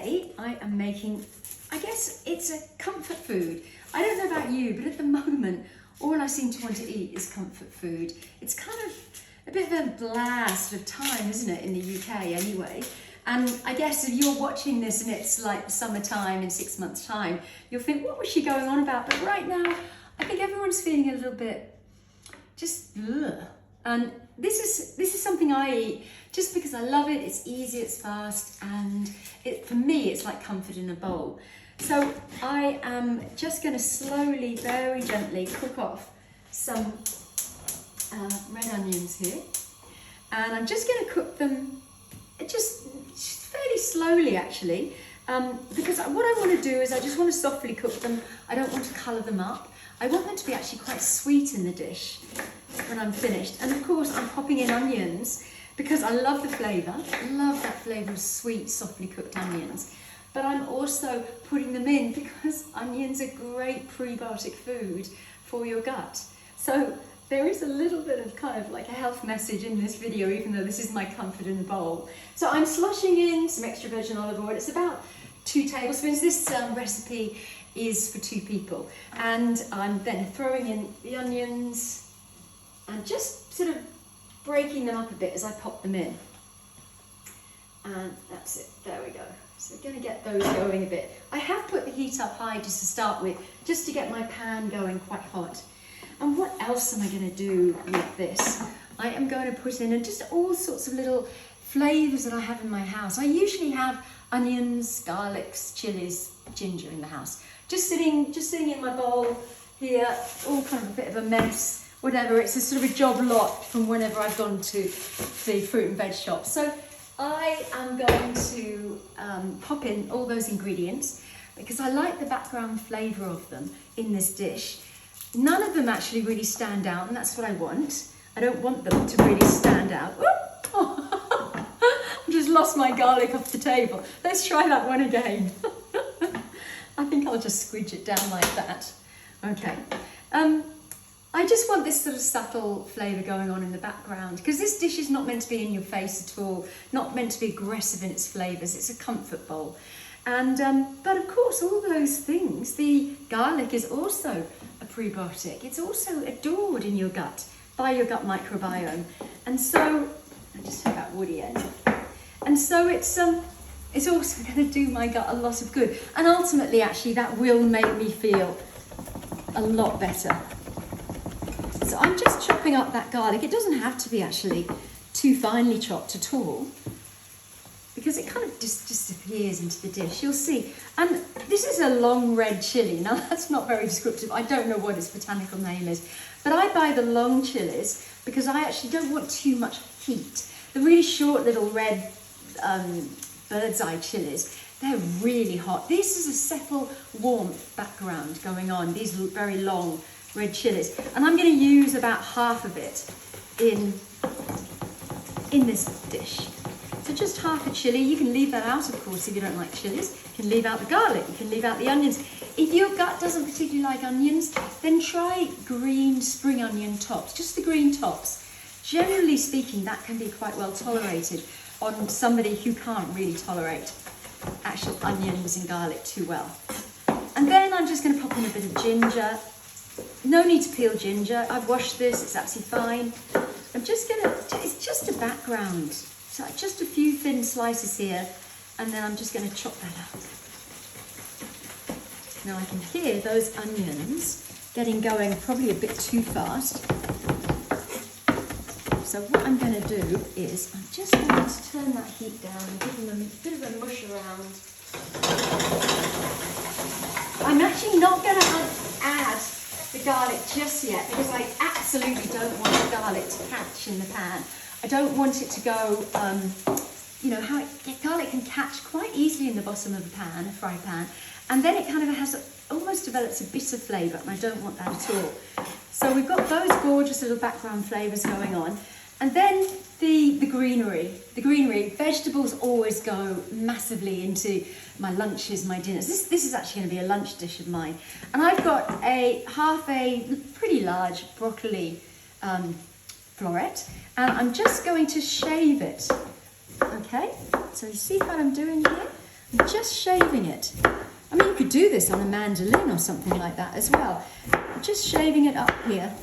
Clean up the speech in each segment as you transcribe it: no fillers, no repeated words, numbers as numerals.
today I am making, I guess it's a comfort food. I don't know about you, but at the moment, all I seem to want to eat is comfort food. It's kind of a bit of a blast of time, isn't it, in the UK anyway? And I guess if you're watching this and it's like summertime in 6 months' time, you'll think, what was she going on about? But right now, I think everyone's feeling a little bit just ugh. And this is something I eat just because I love it. It's easy, it's fast, and for me, it's like comfort in a bowl. So I am just going to slowly, very gently cook off some red onions here, and I'm just going to cook them just fairly slowly actually, because what I want to do is I just want to softly cook them. I don't want to colour them up. I want them to be actually quite sweet in the dish when I'm finished. And of course I'm popping in onions because I love the flavour. I love that flavour of sweet, softly cooked onions. But I'm also putting them in because onions are great prebiotic food for your gut. So there is a little bit of kind of like a health message in this video, even though this is my comfort in a bowl. So I'm sloshing in some extra virgin olive oil. It's about 2 tablespoons. This recipe is for 2 people. And I'm then throwing in the onions and just sort of breaking them up a bit as I pop them in. And that's it, there we go. So we're going to get those going a bit. I have put the heat up high just to start with, just to get my pan going quite hot. And what else am I going to do with this? I am going to put in just all sorts of little flavours that I have in my house. I usually have onions, garlics, chillis, ginger in the house. Just sitting in my bowl here, all kind of a bit of a mess, whatever. It's a sort of a job lot from whenever I've gone to the fruit and veg shop. So I am going to pop in all those ingredients because I like the background flavour of them in this dish. None of them actually really stand out, and that's what I want. I don't want them to really stand out. I just lost my garlic off the table. Let's try that one again. I think I'll just squidge it down like that. Okay. I just want this sort of subtle flavour going on in the background because this dish is not meant to be in your face at all, not meant to be aggressive in its flavours. It's a comfort bowl. And but of course, all those things, the garlic is also a prebiotic. It's also adored in your gut by your gut microbiome. And so, I just have that woody end. And so it's also going to do my gut a lot of good. And ultimately, actually, that will make me feel a lot better. So I'm just chopping up that garlic. It doesn't have to be actually too finely chopped at all, because it kind of just disappears into the dish. You'll see. And this is a long red chilli. Now that's not very descriptive. I don't know what its botanical name is, but I buy the long chilies because I actually don't want too much heat. The really short little red bird's eye chilies, they're really hot. This is a settle warmth background going on, these very long red chilies. And I'm going to use about half of it in this dish. So just half a chilli. You can leave that out, of course, if you don't like chilies. You can leave out the garlic, you can leave out the onions. If your gut doesn't particularly like onions, then try green spring onion tops, just the green tops. Generally speaking, that can be quite well tolerated on somebody who can't really tolerate actual onions and garlic too well. And then I'm just going to pop in a bit of ginger. No need to peel ginger. I've washed this, it's absolutely fine. I'm just going to, it's just a background. So just a few thin slices here, and then I'm just going to chop that up. Now I can hear those onions getting going probably a bit too fast. So what I'm going to do is I'm just going to turn that heat down and give them a bit of a mush around. I'm actually not going to add the garlic just yet because I absolutely don't want the garlic to catch in the pan. I don't want it to go, you know, how garlic can catch quite easily in the bottom of a pan, a fry pan, and then it kind of almost develops a bitter flavour, and I don't want that at all. So we've got those gorgeous little background flavours going on. And then the greenery. The greenery, vegetables always go massively into my lunches, my dinners. This is actually going to be a lunch dish of mine. And I've got half a pretty large broccoli floret, and I'm just going to shave it. Okay, so you see what I'm doing here? I'm just shaving it. I mean, you could do this on a mandolin or something like that as well. Just shaving it up here.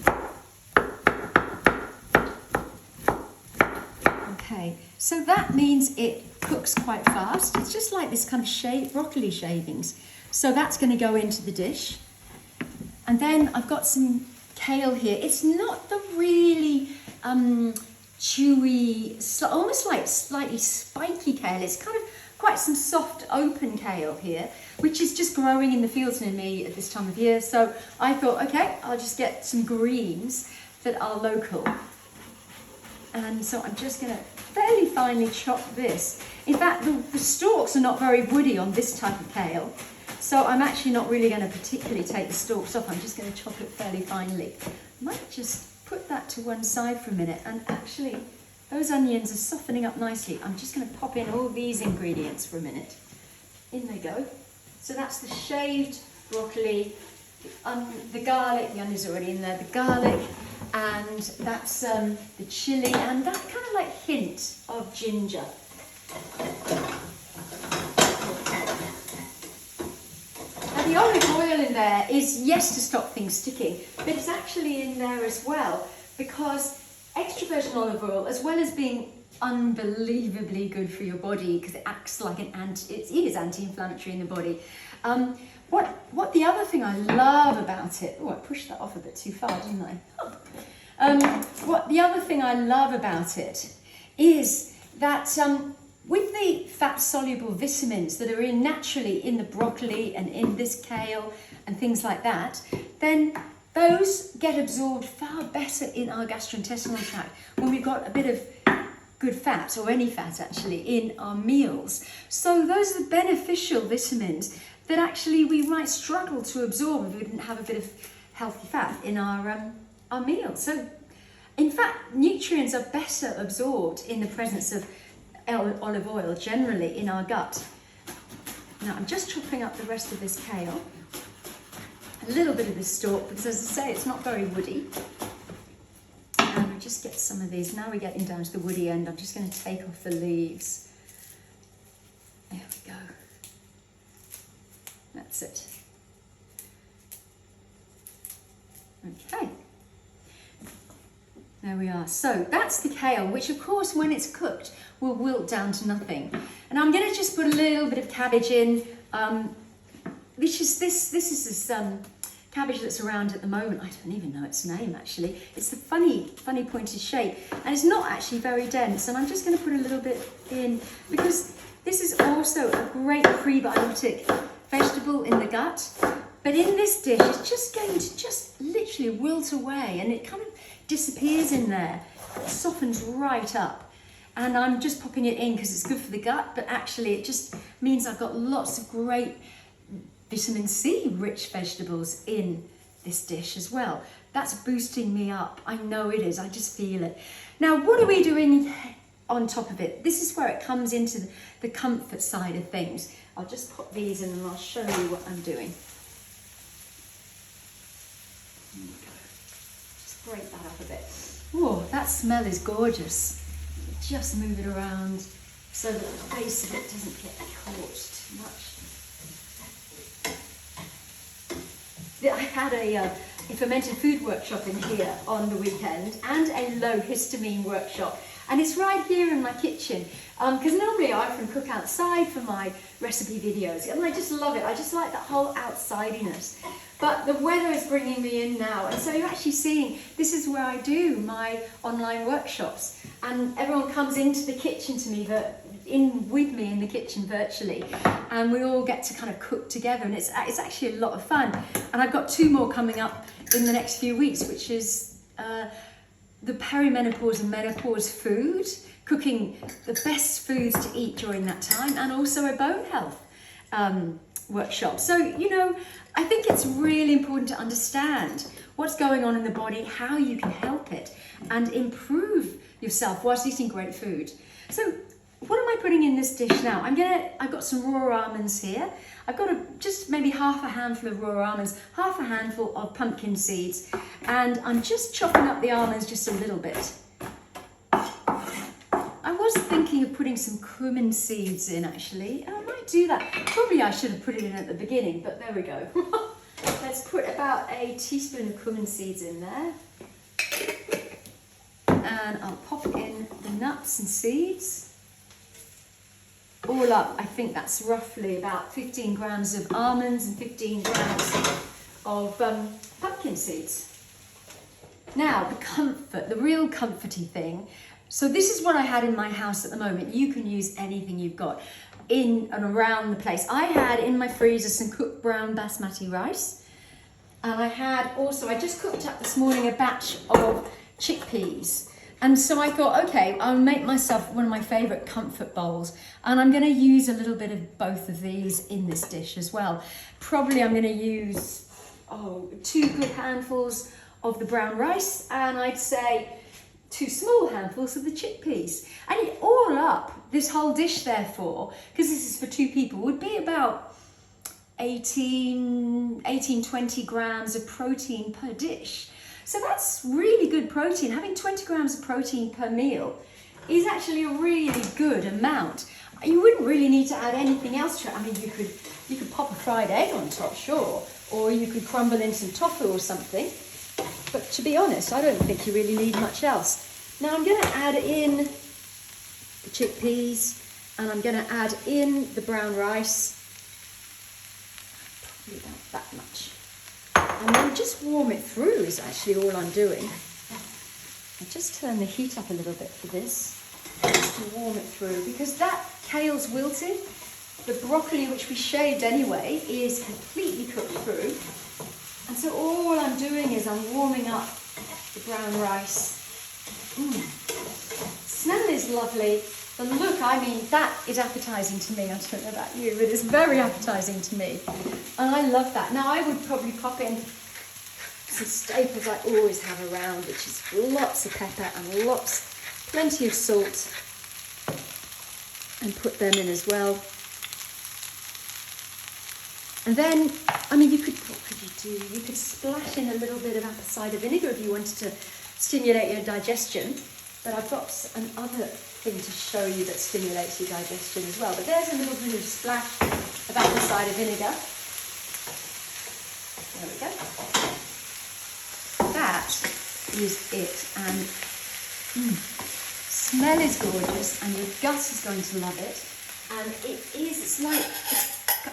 Okay, so that means it cooks quite fast. It's just like this kind of broccoli shavings. So that's going to go into the dish. And then I've got some kale here. It's not the really chewy, almost like slightly spiky kale. It's kind of quite some soft open kale here, which is just growing in the fields near me at this time of year. So I thought, okay, I'll just get some greens that are local. And so I'm just going to fairly finely chop this. In fact, the stalks are not very woody on this type of kale. So I'm actually not really going to particularly take the stalks off. I'm just going to chop it fairly finely. I might just put that to one side for a minute. And actually, those onions are softening up nicely. I'm just going to pop in all these ingredients for a minute. In they go. So that's the shaved broccoli, the garlic, the onion's already in there, the garlic, and that's the chilli, and that kind of like hint of ginger. And the olive oil in there is, yes, to stop things sticking, but it's actually in there as well because extra virgin olive oil, as well as being unbelievably good for your body because it acts like it is anti-inflammatory in the body. What the other thing I love about it, I pushed that off a bit too far, didn't I? What the other thing I love about it is that with the fat-soluble vitamins that are naturally in the broccoli and in this kale and things like that, then those get absorbed far better in our gastrointestinal tract when we've got a bit of good fat, or any fat actually, in our meals. So those are the beneficial vitamins that actually we might struggle to absorb if we didn't have a bit of healthy fat in our meals. So in fact, nutrients are better absorbed in the presence of olive oil generally in our gut. Now I'm just chopping up the rest of this kale. A little bit of this stalk, because as I say, it's not very woody. And we just get some of these. Now we're getting down to the woody end. I'm just going to take off the leaves. There we go. That's it. Okay. There we are. So that's the kale, which of course when it's cooked will wilt down to nothing. And I'm going to just put a little bit of cabbage in. This is this cabbage that's around at the moment. I don't even know its name actually. It's the funny pointed shape, and it's not actually very dense. And I'm just going to put a little bit in because this is also a great prebiotic vegetable in the gut. But in this dish, it's just going to just literally wilt away, and it kind of disappears in there. It softens right up. And I'm just popping it in because it's good for the gut, but actually it just means I've got lots of great vitamin C rich vegetables in this dish as well. That's boosting me up. I know it is. I just feel it. Now, what are we doing on top of it? This is where it comes into the comfort side of things. I'll just pop these in and I'll show you what I'm doing. There we go. Just break that up a bit. Oh, that smell is gorgeous. Just move it around so that the base of it doesn't get caught too much. I had a fermented food workshop in here on the weekend and a low histamine workshop, and it's right here in my kitchen because normally I often cook outside for my recipe videos, and I just love it. I just like that whole outsidiness, but the weather is bringing me in now, and so you're actually seeing this is where I do my online workshops, and everyone comes into the kitchen to me with me in the kitchen virtually, and we all get to kind of cook together, and it's actually a lot of fun. And I've got 2 more coming up in the next few weeks, which is the perimenopause and menopause food, cooking the best foods to eat during that time, and also a bone health workshop. So, you know, I think it's really important to understand what's going on in the body, how you can help it, and improve yourself whilst eating great food. So, what am I putting in this dish now? I've got some raw almonds here. I've got just maybe half a handful of raw almonds, half a handful of pumpkin seeds, and I'm just chopping up the almonds just a little bit. I was thinking of of putting some cumin seeds in actually. And I might do that. Probably I should have put it in at the beginning, but there we go. Let's put about a teaspoon of cumin seeds in there. And I'll pop in the nuts and seeds. All up, I think that's roughly about 15 grams of almonds and 15 grams of pumpkin seeds. Now, the comfort, the real comforty thing. So this is what I had in my house at the moment. You can use anything you've got in and around the place. I had in my freezer some cooked brown basmati rice. And I had also, I just cooked up this morning a batch of chickpeas. And so I thought, okay, I'll make myself one of my favourite comfort bowls. And I'm going to use a little bit of both of these in this dish as well. Probably I'm going to use, 2 good handfuls of the brown rice. And I'd say 2 small handfuls of the chickpeas. And it all up, this whole dish therefore, because this is for 2 people, would be about 18, 20 grams of protein per dish. So that's really good protein. Having 20 grams of protein per meal is actually a really good amount. You wouldn't really need to add anything else to it. I mean, you could pop a fried egg on top, sure, or you could crumble in some tofu or something. But to be honest, I don't think you really need much else. Now I'm going to add in the chickpeas and I'm going to add in the brown rice. Probably about that much. And then just warm it through is actually all I'm doing. I'll just turn the heat up a little bit for this, just to warm it through, because that kale's wilted. The broccoli, which we shaved anyway, is completely cooked through. And so all I'm doing is I'm warming up the brown rice. Smell is lovely. The look, I mean, that is appetizing to me. I don't know about you, but it's very appetizing to me. And I love that. Now, I would probably pop in some staples I always have around, which is lots of pepper and plenty of salt. And put them in as well. And then, I mean, what could you do? You could splash in a little bit of apple cider vinegar if you wanted to stimulate your digestion. But I've got another thing to show you that stimulates your digestion as well. But there's a little bit of splash of apple cider vinegar. There we go. That is it. And smell is gorgeous and your gut is going to love it. And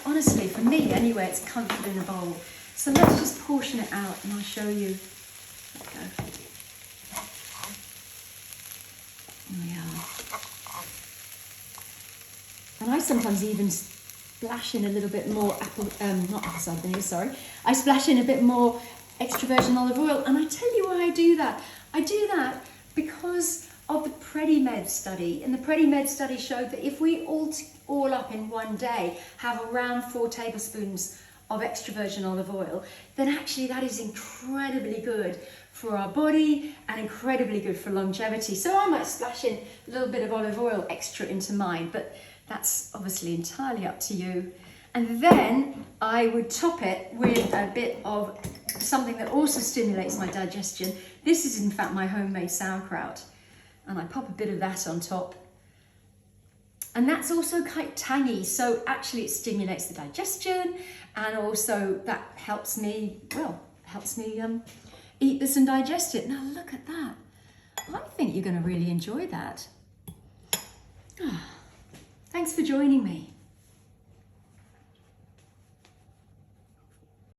honestly, for me anyway, it's comfort in a bowl. So let's just portion it out and I'll show you. There we go. There we are. And I sometimes even splash in a little bit more not apple cider vinegar, sorry. I splash in a bit more extra virgin olive oil. And I tell you why I do that. I do that because of the PREDIMED study. And the PREDIMED study showed that if we all up in one day have around 4 tablespoons of extra virgin olive oil, then actually that is incredibly good for our body and incredibly good for longevity. So I might splash in a little bit of olive oil extra into mine, but that's obviously entirely up to you. And then I would top it with a bit of something that also stimulates my digestion. This is in fact my homemade sauerkraut. And I pop a bit of that on top. And that's also quite tangy, so actually it stimulates the digestion, and also that helps me eat this and digest it. Now look at that. I think you're going to really enjoy that. Thanks for joining me.